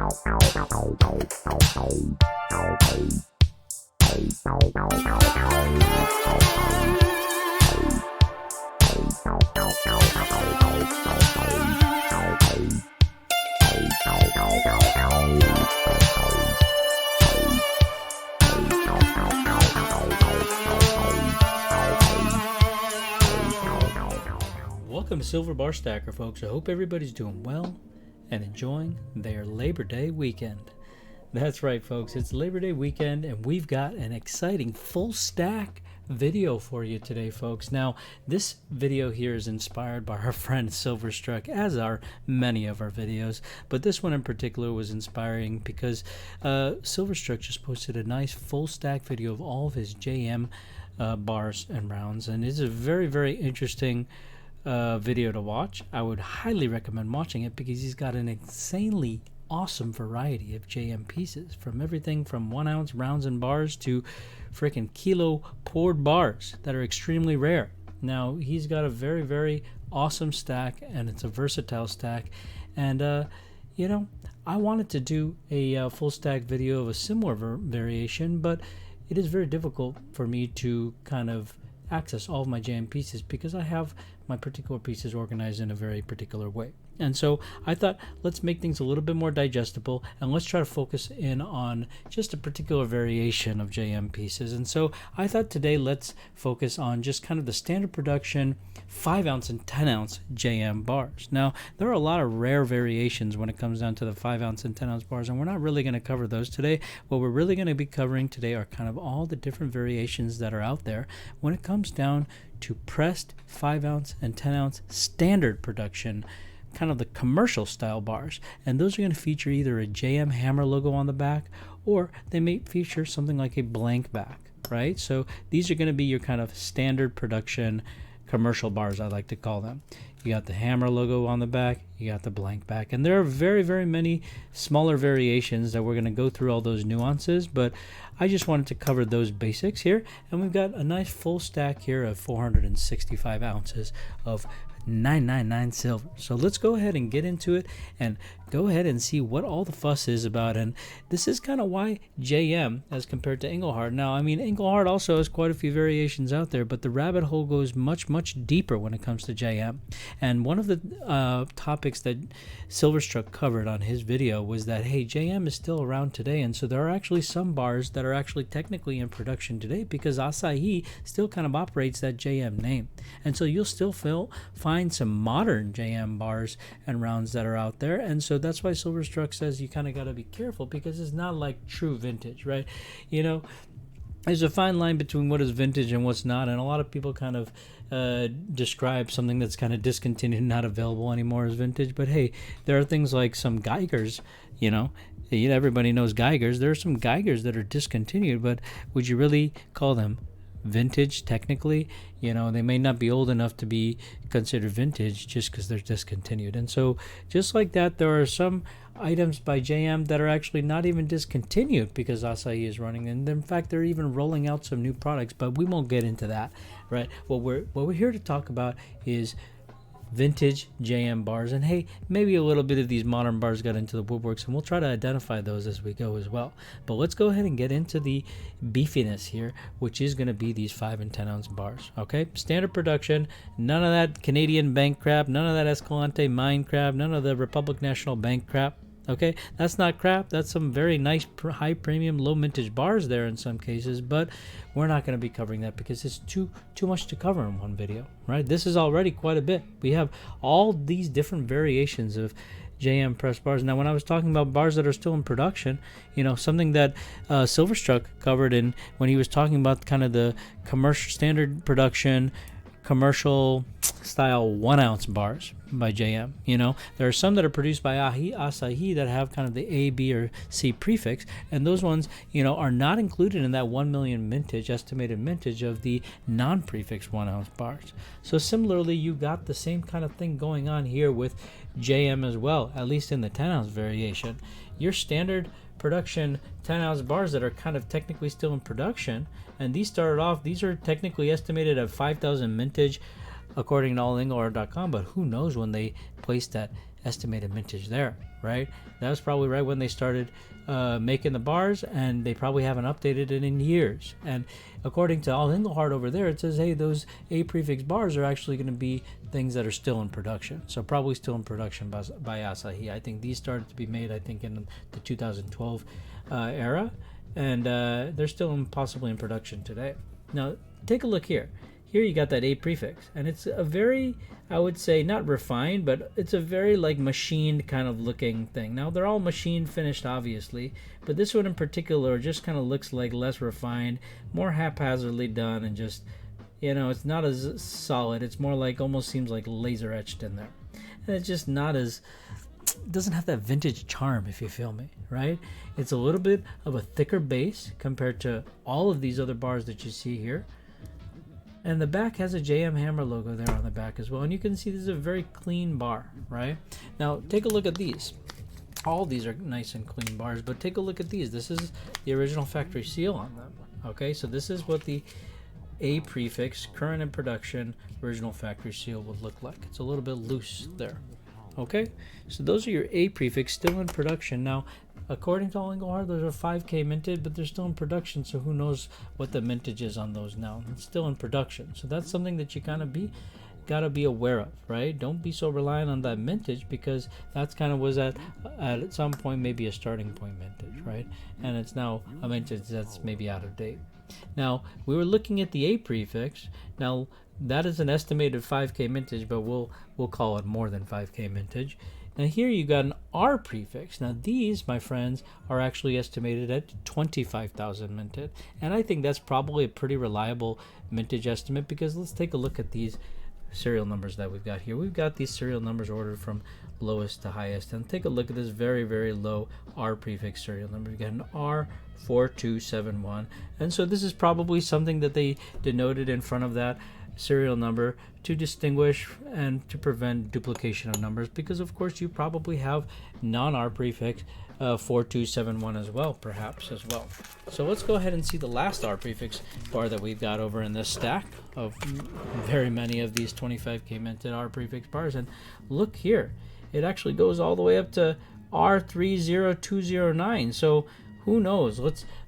Welcome to Silver Bar Stacker, folks. I hope everybody's doing well and enjoying their Labor Day weekend. That's right, folks. It's Labor Day weekend, and we've got an exciting full stack video for you today, folks. Now, this video here is inspired by our friend Silverstruck, as are many of our videos, but this one in particular was inspiring because Silverstruck just posted a nice full stack video of all of his JM bars and rounds, and it's a very, very interesting video to watch. I would highly recommend watching it because he's got an insanely awesome variety of JM pieces, from everything from 1 ounce rounds and bars to freaking kilo poured bars that are extremely rare. Now, he's got a very, very awesome stack, and it's a versatile stack, and I wanted to do a full stack video of a similar variation, but it is very difficult for me to kind of access all of my JM pieces because I have my particular pieces organized in a very particular way. And so I thought, let's make things a little bit more digestible, and let's try to focus in on just a particular variation of JM pieces. And so I thought today let's focus on just kind of the standard production 5 ounce and 10 ounce JM bars. Now, there are a lot of rare variations when it comes down to the 5 ounce and 10 ounce bars, and we're not really going to cover those today. What we're really going to be covering today are kind of all the different variations that are out there when it comes down to pressed 5 ounce and 10 ounce standard production, kind of the commercial style bars. And those are going to feature either a JM hammer logo on the back, or they may feature something like a blank back, right? So these are going to be your kind of standard production commercial bars, I like to call them. You got the hammer logo on the back, you got the blank back, and there are very, very many smaller variations that we're going to go through all those nuances, but I just wanted to cover those basics here. And we've got a nice full stack here of 465 ounces of 999 silver. So let's go ahead and get into it and go ahead and see what all the fuss is about. And this is kind of why JM as compared to Engelhard. Now, I mean, Engelhard also has quite a few variations out there, but the rabbit hole goes much, much deeper when it comes to JM. And one of the topics that Silverstruck covered on his video was that, hey, JM is still around today, and so there are actually some bars that are actually technically in production today because Asahi still kind of operates that JM name. And so you'll still find some modern JM bars and rounds that are out there, and so that's why Silverstruck says you kind of got to be careful because it's not like true vintage, right? You know, there's a fine line between what is vintage and what's not, and a lot of people kind of describe something that's kind of discontinued, not available anymore as vintage. But hey, there are things like some Geigers, everybody knows Geigers. There are some Geigers that are discontinued, but would you really call them vintage technically? They may not be old enough to be considered vintage just because they're discontinued. And so just like that, there are some items by JM that are actually not even discontinued because Asahi is running, and in fact they're even rolling out some new products, but we won't get into that, right? What we're here to talk about is vintage JM bars, and hey, maybe a little bit of these modern bars got into the woodworks, and we'll try to identify those as we go as well. But let's go ahead and get into the beefiness here, which is going to be these 5 and 10 ounce bars. Okay, standard production, none of that Canadian Bank crap, none of that Escalante Mine crap, none of the Republic National Bank crap. Okay, that's not crap. That's some very nice high premium low mintage bars there in some cases, but we're not going to be covering that because it's too much to cover in one video, right? This is already quite a bit. We have all these different variations of JM press bars. Now, when I was talking about bars that are still in production, something that Silverstruck covered in when he was talking about kind of the commercial standard production commercial style 1 ounce bars by JM. There are some that are produced by Asahi that have kind of the A, B, or C prefix, and those ones, are not included in that 1 million estimated mintage of the non-prefix 1 ounce bars. So similarly, you got the same kind of thing going on here with JM as well, at least in the 10 ounce variation. Your standard production 10 ounce bars that are kind of technically still in production, and these are technically estimated at 5,000 mintage according to Engelhard.com, but who knows when they placed that estimated mintage there, right? That was probably right when they started making the bars, and they probably haven't updated it in years. And according to Engelhard over there, it says, hey, those A prefix bars are actually going to be things that are still in production. So probably still in production by Asahi. I think these started to be made, I think, in the 2012 era, and they're still possibly in production today. Now, take a look here. Here you got that A prefix, and it's a very, I would say, not refined, but it's a very like machined kind of looking thing. Now, they're all machine finished, obviously, but this one in particular just kind of looks like less refined, more haphazardly done, and just, you know, it's not as solid. It's more like, almost seems like laser etched in there. And it's just not as, doesn't have that vintage charm, if you feel me, right? It's a little bit of a thicker base compared to all of these other bars that you see here. And the back has a JM Hammer logo there on the back as well. And you can see this is a very clean bar, right? Now, take a look at these. All these are nice and clean bars, but take a look at these. This is the original factory seal on them, okay? So this is what the A prefix, current in production, original factory seal would look like. It's a little bit loose there, okay? So those are your A prefix, still in production. Now, according to Engelhard, those are 5K minted, but they're still in production, so who knows what the mintage is on those now. It's still in production, so that's something that you kind of gotta be aware of, right? Don't be so reliant on that mintage, because that's kind of was at some point maybe a starting point mintage, right? And it's now a mintage that's maybe out of date. Now, we were looking at the A prefix. Now, that is an estimated 5K mintage, but we'll call it more than 5K mintage. Now here you got an R prefix. Now these, my friends, are actually estimated at 25,000 minted. And I think that's probably a pretty reliable mintage estimate, because let's take a look at these serial numbers that we've got here. We've got these serial numbers ordered from lowest to highest. And take a look at this very, very low R prefix serial number. We've got an R4271. And so this is probably something that they denoted in front of that serial number to distinguish and to prevent duplication of numbers, because of course you probably have non-R prefix 4271 as well, perhaps as well. So let's go ahead and see the last R prefix bar that we've got over in this stack of very many of these 25K minted R prefix bars. And look here, it actually goes all the way up to R30209. So who knows?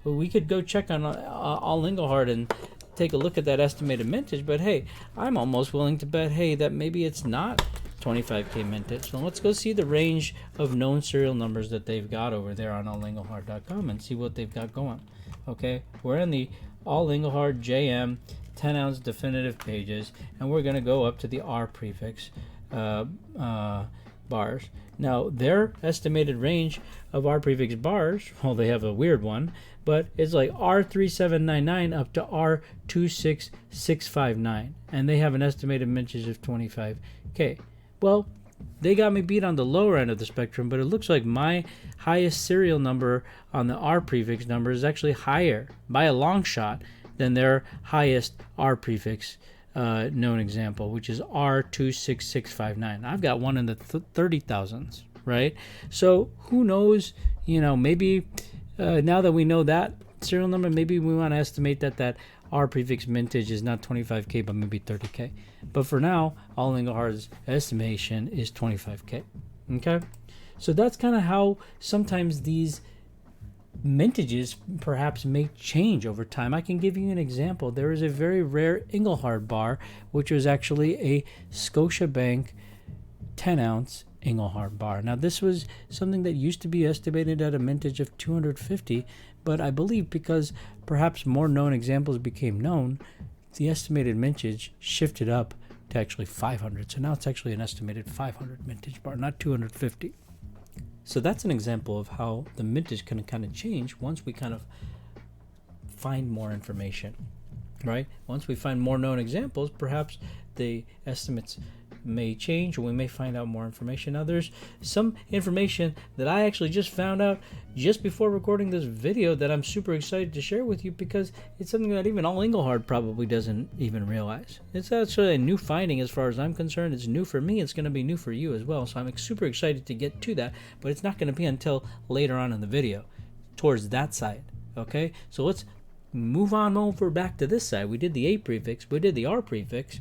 We could go check on Engelhard and take a look at that estimated mintage, but hey, I'm almost willing to bet, hey, that maybe it's not 25K mintage. So let's go see the range of known serial numbers that they've got over there on Engelhard.com and see what they've got going. Okay, we're in the Engelhard JM 10-ounce definitive pages, and we're going to go up to the R prefix bars. Now, their estimated range of R prefix bars, well, they have a weird one, but it's like R3799 up to R26659, and they have an estimated mintage of 25K. Well, they got me beat on the lower end of the spectrum, but it looks like my highest serial number on the R prefix number is actually higher by a long shot than their highest R prefix known example, which is R26659. I've got one in the 30,000s, right? So who knows, you know, maybe now that we know that serial number, maybe we want to estimate that R prefix mintage is not 25K, but maybe 30K. But for now, Engelhard's estimation is 25K. Okay? So that's kind of how sometimes these mintages perhaps may change over time. I can give you an example. There is a very rare Engelhard bar, which was actually a Scotiabank 10-ounce Engelhard bar. Now, this was something that used to be estimated at a mintage of 250, but I believe because perhaps more known examples became known, the estimated mintage shifted up to actually 500. So now it's actually an estimated 500 mintage bar, not 250. So that's an example of how the mintage can kind of change once we kind of find more information, right? Once we find more known examples, perhaps the estimates may change, or we may find out more information. Now, there's some information that I actually just found out just before recording this video that I'm super excited to share with you, because it's something that even Engelhard probably doesn't even realize. It's actually a new finding as far as I'm concerned. It's new for me. It's going to be new for you as well. So I'm super excited to get to that, but it's not going to be until later on in the video towards that side. Okay, so let's move on over back to this side. We did the A prefix, we did the R prefix.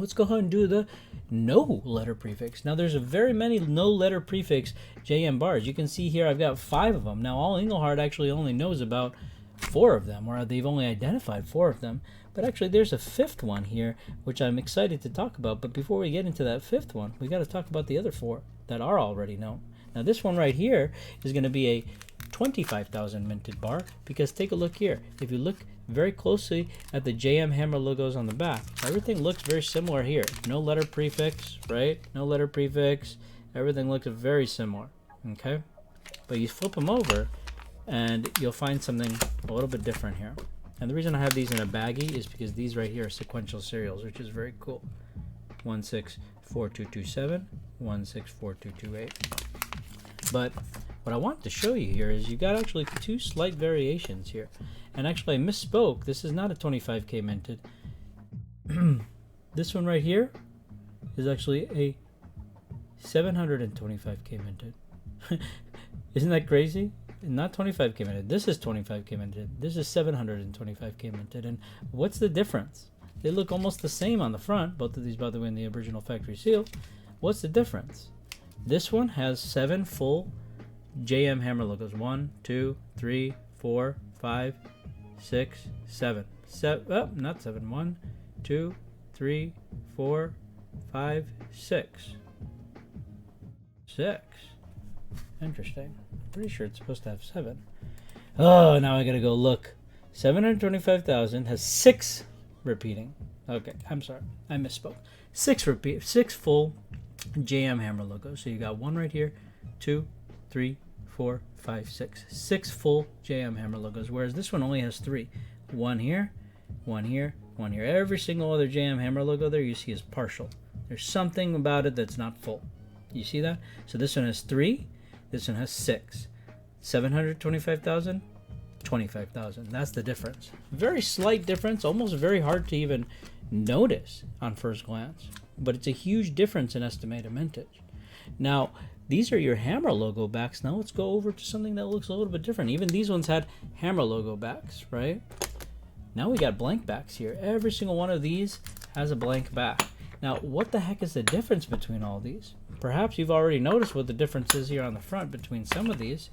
Let's go ahead and do the no letter prefix. Now there's a very many no letter prefix JM bars. You can see here I've got 5 of them. Now all Engelhard actually only knows about 4 of them, or they've only identified 4 of them. But actually there's a 5th one here, which I'm excited to talk about. But before we get into that 5th one, we got to talk about the other 4 that are already known. Now this one right here is going to be a 25,000 minted bar, because take a look here. If you look very closely at the JM Hammer logos on the back, everything looks very similar here. No letter prefix, right? No letter prefix. Everything looks very similar, okay? But you flip them over and you'll find something a little bit different here. And the reason I have these in a baggie is because these right here are sequential serials, which is very cool. 164227, 164228. But what I want to show you here is you got actually 2 slight variations here. And actually I misspoke. This is not a 25K minted. This one right here is actually a 725K minted. Isn't that crazy? Not 25K minted. This is 25K minted. This is 725K minted. And what's the difference? They look almost the same on the front. Both of these, by the way, in the original factory seal. What's the difference? This one has 7 full JM Hammer logos. 1, 2, 3, 4, 5, 6, 7. Not 7. 1, 2, 3, 4, 5, 6. 6. Interesting. I'm pretty sure it's supposed to have 7. Oh, now I gotta go look. 725,000 has 6 repeating. Okay, I'm sorry. I misspoke. 6 full JM Hammer logos. So you got 1 right here, 2, 3, 4, 5, 6. 6 full JM Hammer logos, whereas this one only has 3. 1 here, 1 here, 1 here. Every single other JM Hammer logo there you see is partial. There's something about it that's not full. You see that? So this one has 3, this one has 6. 725,000, 25,000. That's the difference. Very slight difference, almost very hard to even notice on first glance. But it's a huge difference in estimated mintage. Now, these are your Hammer logo backs. Now let's go over to something that looks a little bit different. Even these ones had Hammer logo backs, right? Now we got blank backs here. Every single one of these has a blank back. Now, what the heck is the difference between all these? Perhaps you've already noticed what the difference is here on the front between some of these.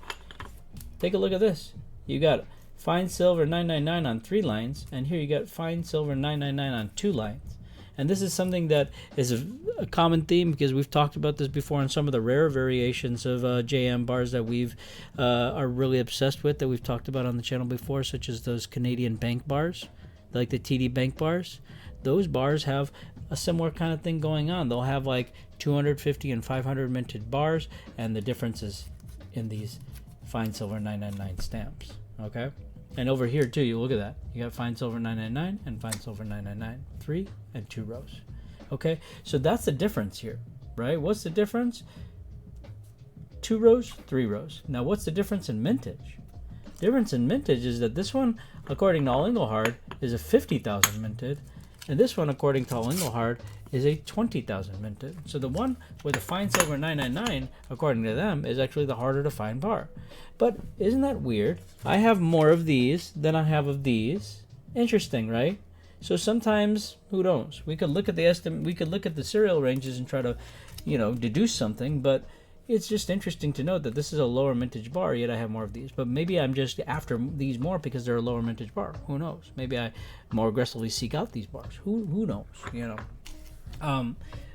Take a look at this. You got fine silver 999 on 3 lines, and here you got fine silver 999 on 2 lines. And this is something that is a common theme, because we've talked about this before on some of the rare variations of JM bars that we've are really obsessed with, that we've talked about on the channel before, such as those Canadian bank bars, like the TD bank bars. Those bars have a similar kind of thing going on. They'll have like 250 and 500 minted bars, and the differences in these fine silver 999 stamps. Okay, and over here too, you look at that. You got fine silver 999 and fine silver 999, 3 and 2 rows. Okay, so that's the difference here, right? What's the difference? 2 rows, 3 rows. Now, what's the difference in mintage? Difference in mintage is that this one, according to Engelhard, is a 50,000 minted, and this one, according to Engelhard, is a 20,000 minted. So the one with the fine silver 999, according to them, is actually the harder to find bar. But isn't that weird? I have more of these than I have of these. Interesting, right? So sometimes, who knows? We could look at the estimate. We could look at the serial ranges and try to, deduce something. But it's just interesting to note that this is a lower mintage bar, yet I have more of these. But maybe I'm just after these more because they're a lower mintage bar. Who knows? Maybe I more aggressively seek out these bars. Who knows?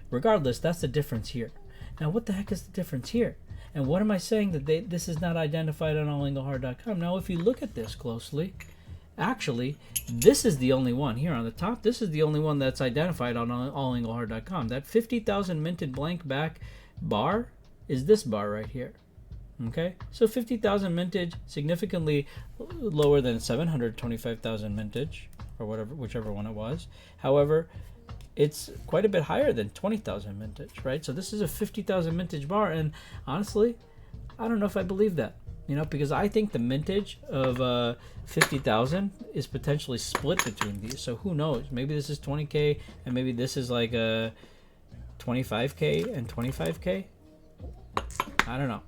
Regardless, that's the difference here. Now, what the heck is the difference here? And what am I saying that this is not identified on allengelhard.com? Now, if you look at this closely, actually, this is the only one here on the top. This is the only one that's identified on allengelhard.com. That 50,000 minted blank back bar is this bar right here. Okay, so 50,000 mintage, significantly lower than 725,000 mintage, or whichever one it was. However, it's quite a bit higher than 20,000 mintage, right? So this is a 50,000 mintage bar, and honestly, I don't know if I believe that, because I think the mintage of 50,000 is potentially split between these. So who knows? Maybe this is 20K, and maybe this is like a 25K and 25K. I don't know.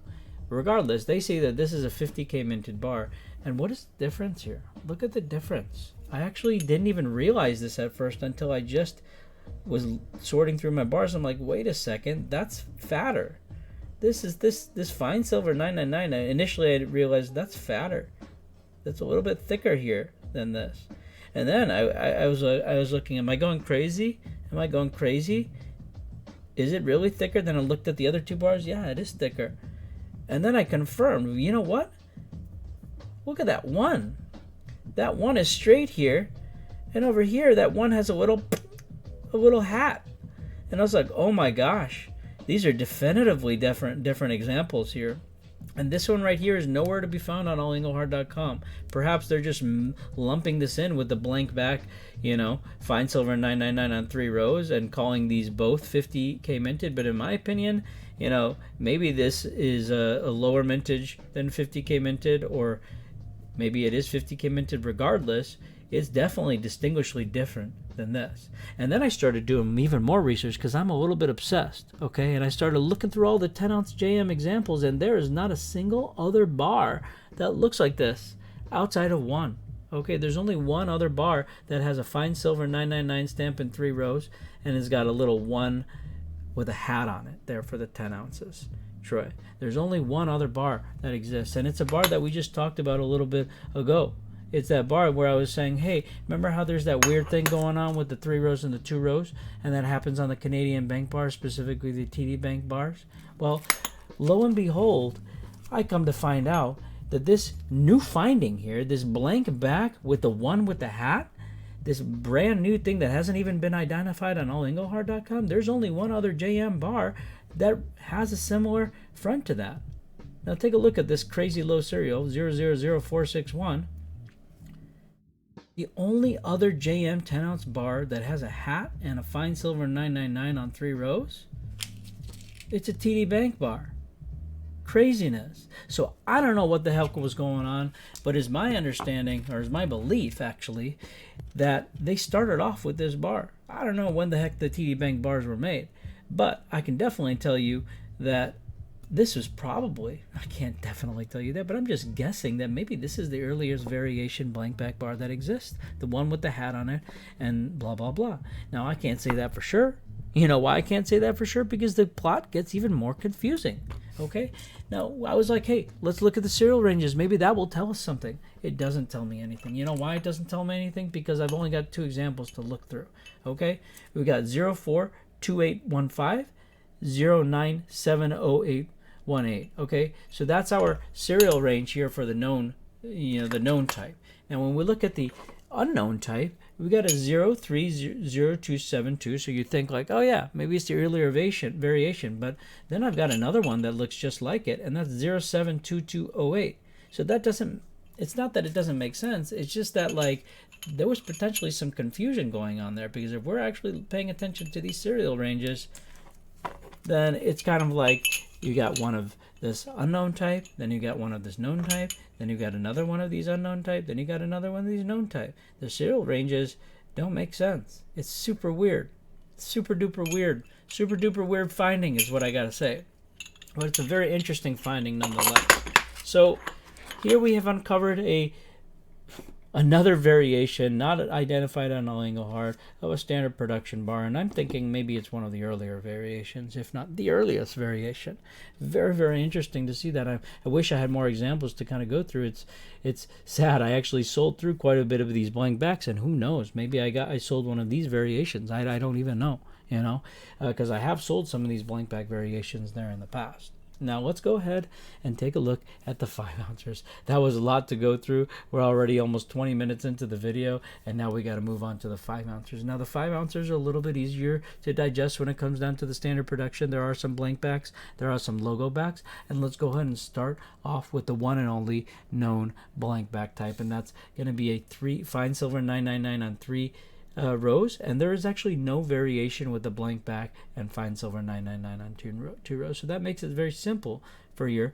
Regardless, they say that this is a 50K minted bar. And what is the difference here? Look at the difference. I actually didn't even realize this at first until I just was sorting through my bars. I'm like, wait a second, that's fatter. This fine silver 999. Initially, I realized that's fatter. That's a little bit thicker here than this. And then I was looking. Am I going crazy? Am I going crazy? Is it really thicker? Then I looked at the other two bars. Yeah, it is thicker. And then I confirmed. You know what? Look at that one. That one is straight here, and over here that one has a little hat. And I was like, oh my gosh, these are definitively different examples here. And this one right here is nowhere to be found on allengelhard.com. Perhaps they're just lumping this in with the blank back, fine silver 999 on 3 rows and calling these both 50K minted. But in my opinion, maybe this is a lower mintage than 50K minted, or maybe it is 50K minted. Regardless, it's definitely distinguishably different than this. And then I started doing even more research because I'm a little bit obsessed, okay? And I started looking through all the 10-ounce JM examples, and there is not a single other bar that looks like this outside of one, okay? There's only one other bar that has a fine silver 999 stamp in 3 rows, and it's got a little one with a hat on it there for the 10 ounces. Troy, there's only one other bar that exists, and it's a bar that we just talked about a little bit ago. It's that bar where I was saying, hey, remember how there's that weird thing going on with the 3 rows and the 2 rows, and that happens on the Canadian bank bars, specifically the TD Bank bars? Well, lo and behold, I come to find out that this new finding here, this blank back with the one with the hat, this brand new thing that hasn't even been identified on allengelhard.com, there's only one other JM bar that has a similar front to that. Now take a look at this crazy low serial, 000461. The only other JM 10-ounce bar that has a hat and a fine silver 999 on 3 rows, it's a TD Bank bar. Craziness. So I don't know what the hell was going on, but is my understanding, or is my belief actually, that they started off with this bar. I don't know when the heck the TD Bank bars were made, but I can definitely tell you that this was probably, I can't definitely tell you that, but I'm just guessing that maybe this is the earliest variation blank back bar that exists. The one with the hat on it and blah, blah, blah. Now, I can't say that for sure. You know why I can't say that for sure? Because the plot gets even more confusing. Okay? Now, I was like, hey, let's look at the serial ranges. Maybe that will tell us something. It doesn't tell me anything. You know why it doesn't tell me anything? Because I've only got 2 examples to look through. Okay? We got 042815, 097018. Okay, so that's our serial range here for the known, the known type. Now when we look at the unknown type, we got a 030272. So you think like, oh yeah, maybe it's the earlier variation, but then I've got another one that looks just like it, and that's 072208. So that doesn't. It's not that it doesn't make sense. It's just that like there was potentially some confusion going on there, because if we're actually paying attention to these serial ranges, then it's kind of like you got one of this unknown type, then you got one of this known type, then you got another one of these unknown type, then you got another one of these known type. The serial ranges don't make sense. It's super weird. Super duper weird finding is what I gotta say. But it's a very interesting finding nonetheless. So here we have uncovered another variation not identified on Engelhard of a standard production bar, and I'm thinking maybe it's one of the earlier variations, if not the earliest variation. Very, very interesting to see that. I wish I had more examples to kind of go through. It's sad. I actually sold through quite a bit of these blank backs, and who knows, maybe I sold one of these variations. I don't even know, because I have sold some of these blank back variations there in the past. Now let's go ahead and take a look at the 5 ounces. That was a lot to go through. We're already almost 20 minutes into the video, and now we got to move on to the 5 ounces. Now the 5 ounces are a little bit easier to digest when it comes down to the standard production. There are some blank backs, there are some logo backs, and let's go ahead and start off with the one and only known blank back type, and that's going to be a fine silver 999 on 3 rows, and there is actually no variation with the blank back and fine silver 999 on 2 rows. So that makes it very simple for your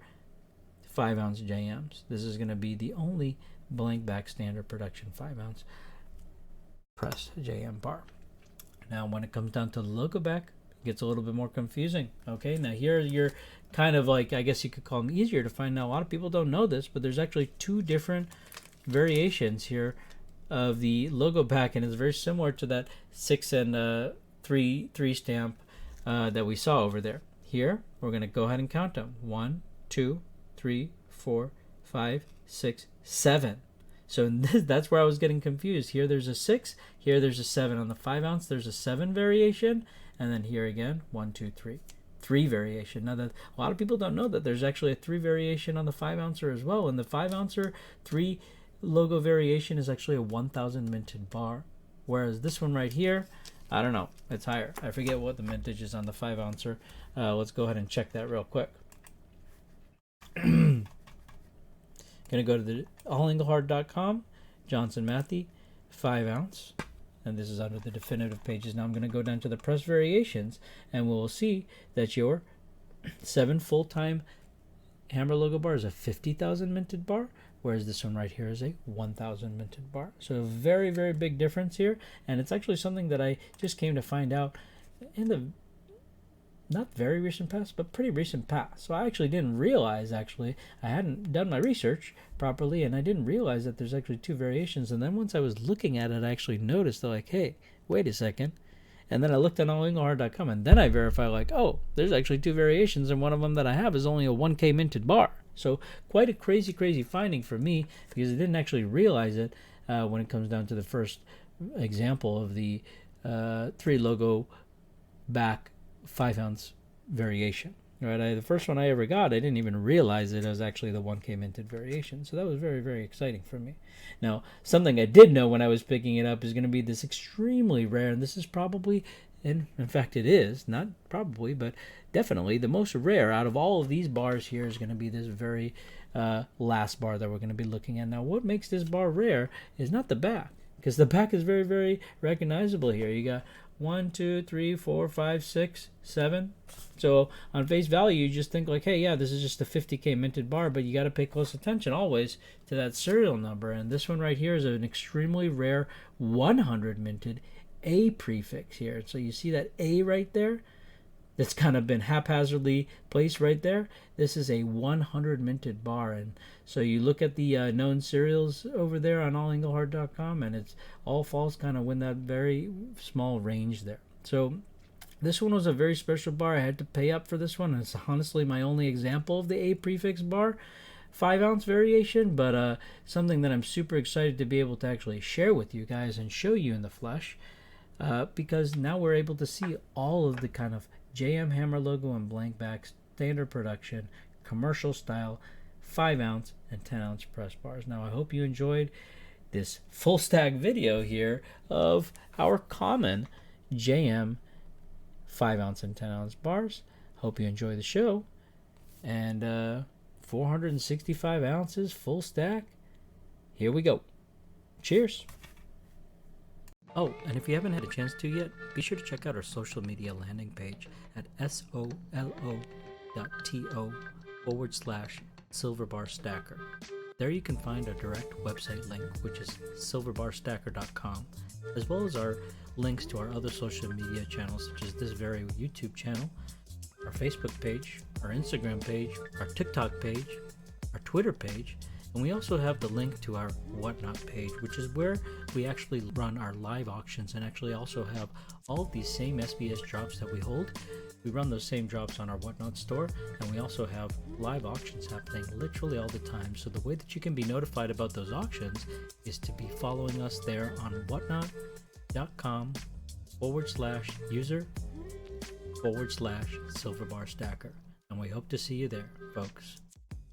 5 ounce JMs. This is going to be the only blank back standard production 5 ounce pressed JM bar. Now when it comes down to the logo back, it gets a little bit more confusing. Okay, now here you're kind of like, I guess you could call them easier to find out. A lot of people don't know this, but there's actually 2 different variations here of the logo back, and it's very similar to that 6 and three stamp that we saw over there. Here, we're going to go ahead and count them. 1, 2, 3, 4, 5, 6, 7. So that's where I was getting confused. Here there's a 6, here there's a 7. On the 5 ounce, there's a 7 variation, and then here again, 1, 2, 3. 3 variation. Now, that a lot of people don't know that there's actually a 3 variation on the 5 ouncer as well. And the 5 ouncer 3 logo variation is actually a 1000 minted bar, whereas this one right here, I don't know, it's higher. I forget what the mintage is on the 5 ouncer. Let's go ahead and check that real quick. Gonna go to the allengelhard.com, Johnson Matthey, 5 ounce, and this is under the definitive pages. Now I'm going to go down to the press variations, and we'll see that your 7 full-time hammer logo bar is a 50,000 minted bar, whereas this one right here is a 1,000 minted bar. So a very, very big difference here, and it's actually something that I just came to find out in the not very recent past, but pretty recent past. So I actually didn't realize, I hadn't done my research properly, and I didn't realize that there's actually 2 variations. And then once I was looking at it, I actually noticed, like, hey, wait a second. And then I looked on Engelhard.com, and then I verified, like, oh, there's actually 2 variations, and one of them that I have is only a 1K minted bar. So quite a crazy finding for me, because I didn't actually realize it when it comes down to the first example of the 3 logo back 5 ounce variation. Right, the first one I ever got, I didn't even realize it was actually the 1K minted variation. So that was very, very exciting for me. Now, something I did know when I was picking it up is going to be this extremely rare, and this is probably, in fact it is, not probably, but definitely the most rare out of all of these bars here is going to be this very last bar that we're going to be looking at. Now, what makes this bar rare is not the back, because the back is very, very recognizable here. You got 1, 2, 3, 4, 5, 6, 7. So on face value, you just think like, hey, yeah, this is just a 50K minted bar, but you got to pay close attention always to that serial number. And this one right here is an extremely rare 100 minted A prefix here. So you see that A right there? That's kind of been haphazardly placed right there. This is a 100 minted bar, and so you look at the known serials over there on allengelhard.com, and it's all falls kind of in that very small range there. So this one was a very special bar. I had to pay up for this one, and it's honestly my only example of the A prefix bar 5 ounce variation, but something that I'm super excited to be able to actually share with you guys and show you in the flesh, because now we're able to see all of the kind of JM hammer logo and blank back standard production commercial style 5 ounce and 10 ounce press bars. Now I hope you enjoyed this full stack video here of our common JM 5 ounce and 10 ounce bars. Hope you enjoy the show, and 465 ounces full stack. Here we go. Cheers. Oh, and if you haven't had a chance to yet, be sure to check out our social media landing page at solo.to/silverbarstacker. There you can find our direct website link, which is silverbarstacker.com, as well as our links to our other social media channels, such as this very YouTube channel, our Facebook page, our Instagram page, our TikTok page, our Twitter page, and we also have the link to our Whatnot page, which is where we actually run our live auctions and actually also have all of these same SBS drops that we hold. We run those same drops on our Whatnot store, and we also have live auctions happening literally all the time. So the way that you can be notified about those auctions is to be following us there on whatnot.com/user/silverbarstacker. And we hope to see you there, folks.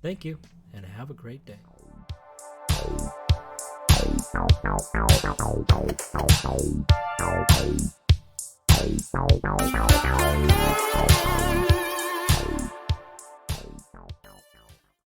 Thank you, and have a great day.